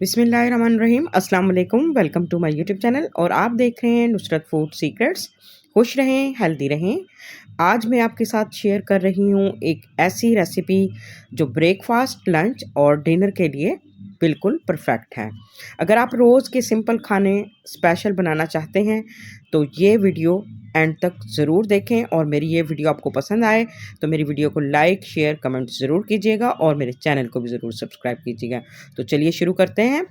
बिस्मिल्लाहिर्रहमानिर्रहीम अस्सलाम वालेकुम। Welcome to my YouTube channel और आप देख रहे हैं नुसरत फूड सीक्रेट्स। खुश रहें, हेल्दी रहें। आज मैं आपके साथ शेयर कर रही हूँ एक ऐसी रेसिपी जो ब्रेकफास्ट, लंच और डिनर के लिए बिल्कुल परफेक्ट है। अगर आप रोज़ के सिंपल खाने स्पेशल बनाना चाहते हैं तो ये वीडियो एंड तक ज़रूर देखें और मेरी ये वीडियो आपको पसंद आए तो मेरी वीडियो को लाइक, शेयर, कमेंट ज़रूर कीजिएगा और मेरे चैनल को भी ज़रूर सब्सक्राइब कीजिएगा। तो चलिए शुरू करते हैं।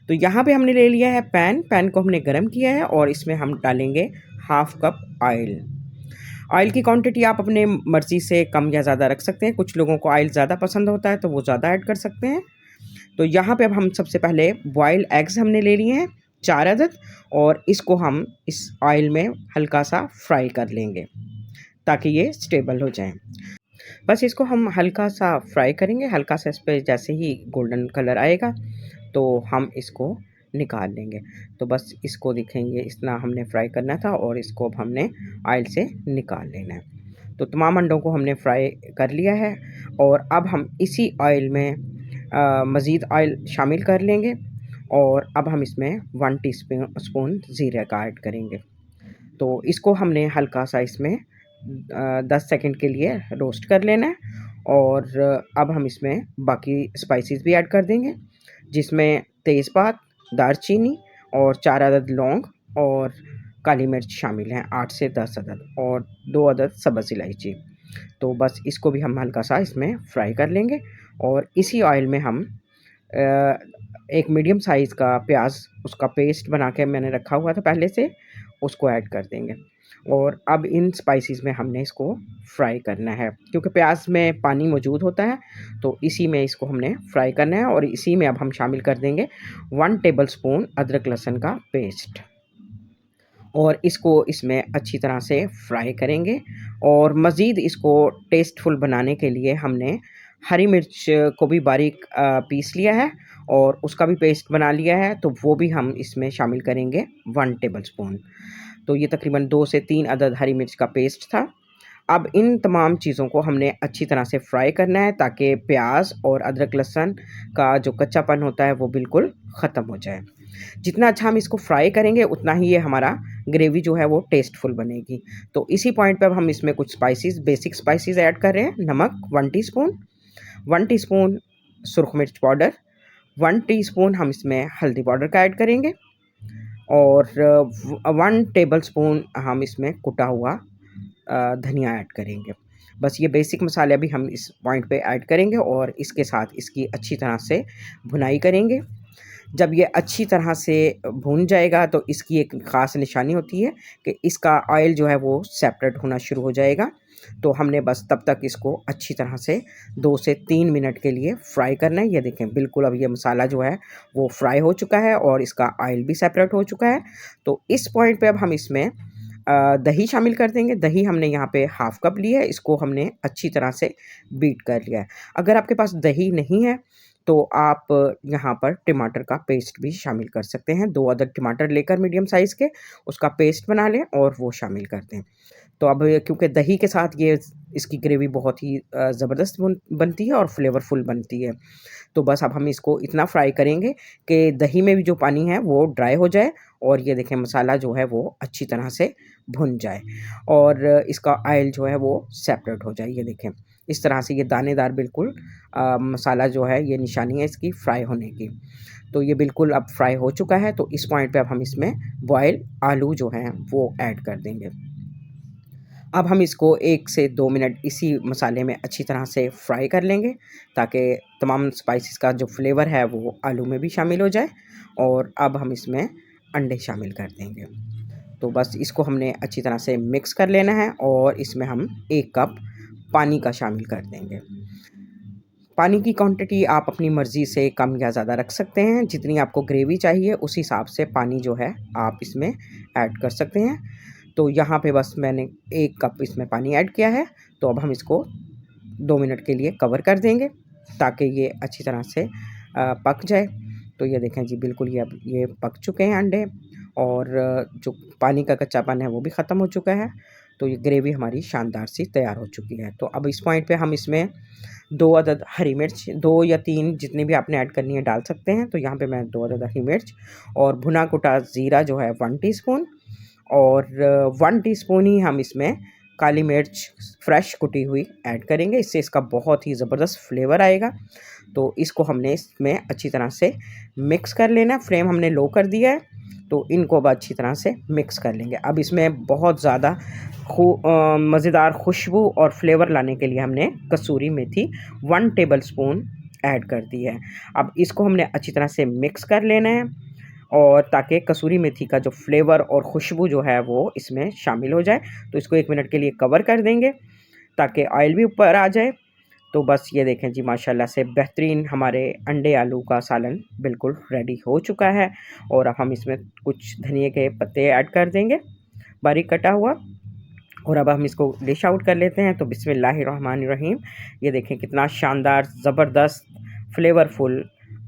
तो यहाँ पे हमने ले लिया है पैन को हमने गरम किया है और इसमें हम डालेंगे हाफ कप ऑयल। ऑयल की क्वांटिटी आप अपने मर्ज़ी से कम या ज़्यादा रख सकते हैं। कुछ लोगों को ऑयल ज़्यादा पसंद होता है तो वो ज़्यादा ऐड कर सकते हैं। तो यहाँ पे अब हम सबसे पहले बॉइल्ड एग्स हमने ले लिए हैं 4 अदद और इसको हम इस ऑयल में हल्का सा फ्राई कर लेंगे ताकि ये स्टेबल हो जाएं। बस इसको हम हल्का सा फ्राई करेंगे, हल्का सा इस पे जैसे ही गोल्डन कलर आएगा तो हम इसको निकाल लेंगे। तो बस इसको दिखेंगे इतना हमने फ्राई करना था और इसको अब हमने ऑयल से निकाल लेना है। तो तमाम अंडों को हमने फ्राई कर लिया है और अब हम इसी ऑयल में मज़ीद ऑयल शामिल कर लेंगे और अब हम इसमें 1 टीस्पून ज़ीरे का ऐड करेंगे। तो इसको हमने हल्का सा इसमें 10 सेकंड के लिए रोस्ट कर लेना है और अब हम इसमें बाकी स्पाइसेस भी ऐड कर देंगे जिसमें तेज़पात, दालचीनी और 4 अदद लौंग और काली मिर्च शामिल हैं 8 से 10 अदद और 2 अदद सब्ज़ इलायची। तो बस इसको भी हम हल्का सा इसमें फ्राई कर लेंगे और इसी ऑयल में हम एक मीडियम साइज़ का प्याज उसका पेस्ट बना के मैंने रखा हुआ था पहले से, उसको ऐड कर देंगे और अब इन स्पाइसेस में हमने इसको फ्राई करना है क्योंकि प्याज में पानी मौजूद होता है तो इसी में इसको हमने फ्राई करना है और इसी में अब हम शामिल कर देंगे 1 टेबलस्पून अदरक लहसुन का पेस्ट और इसको इसमें अच्छी तरह से फ्राई करेंगे और मज़ीद इसको टेस्टफुल बनाने के लिए हमने हरी मिर्च को भी बारीक पीस लिया है और उसका भी पेस्ट बना लिया है तो वो भी हम इसमें शामिल करेंगे 1 टेबलस्पून। तो ये तकरीबन 2 से 3 अदद हरी मिर्च का पेस्ट था। अब इन तमाम चीज़ों को हमने अच्छी तरह से फ्राई करना है ताकि प्याज और अदरक लहसुन का जो कच्चापन होता है वो बिल्कुल ख़त्म हो जाए। जितना अच्छा हम इसको फ्राई करेंगे उतना ही ये हमारा ग्रेवी जो है वो टेस्टफुल बनेगी। तो इसी पॉइंट पे अब हम इसमें कुछ स्पाइसेस, बेसिक स्पाइसेस ऐड कर रहे हैं। नमक 1 टीस्पून, 1 टीस्पून सुरख मिर्च पाउडर, 1 टीस्पून हम इसमें हल्दी पाउडर का ऐड करेंगे और 1 टेबलस्पून हम इसमें कुटा हुआ धनिया ऐड करेंगे। बस ये बेसिक मसाले अभी हम इस पॉइंट पे ऐड करेंगे और इसके साथ इसकी अच्छी तरह से भुनाई करेंगे। जब ये अच्छी तरह से भून जाएगा तो इसकी एक ख़ास निशानी होती है कि इसका ऑयल जो है वो सेपरेट होना शुरू हो जाएगा। तो हमने बस तब तक इसको अच्छी तरह से 2 से 3 मिनट के लिए फ्राई करना है। ये देखें बिल्कुल अब ये मसाला जो है वो फ्राई हो चुका है और इसका ऑयल भी सेपरेट हो चुका है। तो इस पॉइंट पे अब हम इसमें दही शामिल कर देंगे। दही हमने यहाँ पे हाफ़ कप लिया है, इसको हमने अच्छी तरह से बीट कर लिया है। अगर आपके पास दही नहीं है तो आप यहाँ पर टमाटर का पेस्ट भी शामिल कर सकते हैं। 2 अदद टमाटर लेकर मीडियम साइज़ के उसका पेस्ट बना लें और वो शामिल कर दें। तो अब क्योंकि दही के साथ ये इसकी ग्रेवी बहुत ही ज़बरदस्त बनती है और फ्लेवरफुल बनती है। तो बस अब हम इसको इतना फ्राई करेंगे कि दही में भी जो पानी है वो ड्राई हो जाए और ये देखें मसाला जो है वो अच्छी तरह से भुन जाए और इसका ऑयल जो है वो सेपरेट हो जाए। ये देखें इस तरह से ये दानेदार बिल्कुल मसाला जो है ये निशानी है इसकी फ्राई होने की। तो ये बिल्कुल अब फ्राई हो चुका है तो इस पॉइंट पे अब हम इसमें बॉयल आलू जो हैं वो ऐड कर देंगे। अब हम इसको 1 से 2 मिनट इसी मसाले में अच्छी तरह से फ्राई कर लेंगे ताकि तमाम स्पाइसेस का जो फ्लेवर है वो आलू में भी शामिल हो जाए और अब हम इसमें अंडे शामिल कर देंगे। तो बस इसको हमने अच्छी तरह से मिक्स कर लेना है और इसमें हम 1 कप पानी का शामिल कर देंगे। पानी की क्वांटिटी आप अपनी मर्ज़ी से कम या ज़्यादा रख सकते हैं। जितनी आपको ग्रेवी चाहिए उस हिसाब से पानी जो है आप इसमें ऐड कर सकते हैं। तो यहाँ पे बस मैंने 1 कप इसमें पानी ऐड किया है। तो अब हम इसको 2 मिनट के लिए कवर कर देंगे ताकि ये अच्छी तरह से पक जाए। तो ये देखें जी बिल्कुल ये अब ये पक चुके हैं अंडे और जो पानी का कच्चापन है वो भी ख़त्म हो चुका है। तो ये ग्रेवी हमारी शानदार सी तैयार हो चुकी है। तो अब इस पॉइंट पे हम इसमें 2 अदद हरी मिर्च, 2 या 3 जितनी भी आपने ऐड करनी है डाल सकते हैं। तो यहाँ पे मैं 2 अदद हरी मिर्च और भुना कुटा ज़ीरा जो है 1 टीस्पून और 1 टीस्पून ही हम इसमें काली मिर्च फ्रेश कुटी हुई ऐड करेंगे। इससे इसका बहुत ही ज़बरदस्त फ्लेवर आएगा। तो इसको हमने इसमें अच्छी तरह से मिक्स कर लेना। फ्लेम हमने लो कर दिया है, तो इनको अब अच्छी तरह से मिक्स कर लेंगे। अब इसमें बहुत ज़्यादा मज़ेदार खुशबू और फ्लेवर लाने के लिए हमने कसूरी मेथी 1 टेबलस्पून ऐड कर दी है। अब इसको हमने अच्छी तरह से मिक्स कर लेना है और ताकि कसूरी मेथी का जो फ्लेवर और खुशबू जो है वो इसमें शामिल हो जाए। तो इसको 1 मिनट के लिए कवर कर देंगे ताकि ऑयल भी ऊपर आ जाए। तो बस ये देखें जी, माशाल्लाह से बेहतरीन हमारे अंडे आलू का सालन बिल्कुल रेडी हो चुका है। और अब हम इसमें कुछ धनिए के पत्ते ऐड कर देंगे बारीक कटा हुआ। और अब हम इसको डिश आउट कर लेते हैं। तो बिस्मिल्लाहिर्रहमानिर्रहीम, ये देखें कितना शानदार ज़बरदस्त फ्लेवरफुल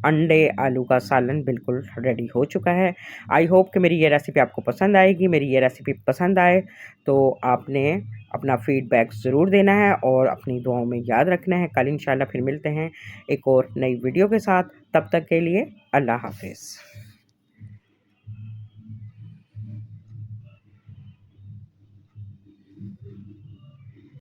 अंडे आलू का सालन बिल्कुल रेडी हो चुका है। आई होप कि मेरी ये रेसिपी आपको पसंद आएगी। मेरी ये रेसिपी पसंद आए तो आपने अपना फ़ीडबैक ज़रूर देना है और अपनी दुआओं में याद रखना है। कल इंशाल्लाह फिर मिलते हैं एक और नई वीडियो के साथ। तब तक के लिए अल्लाह हाफ़िज़।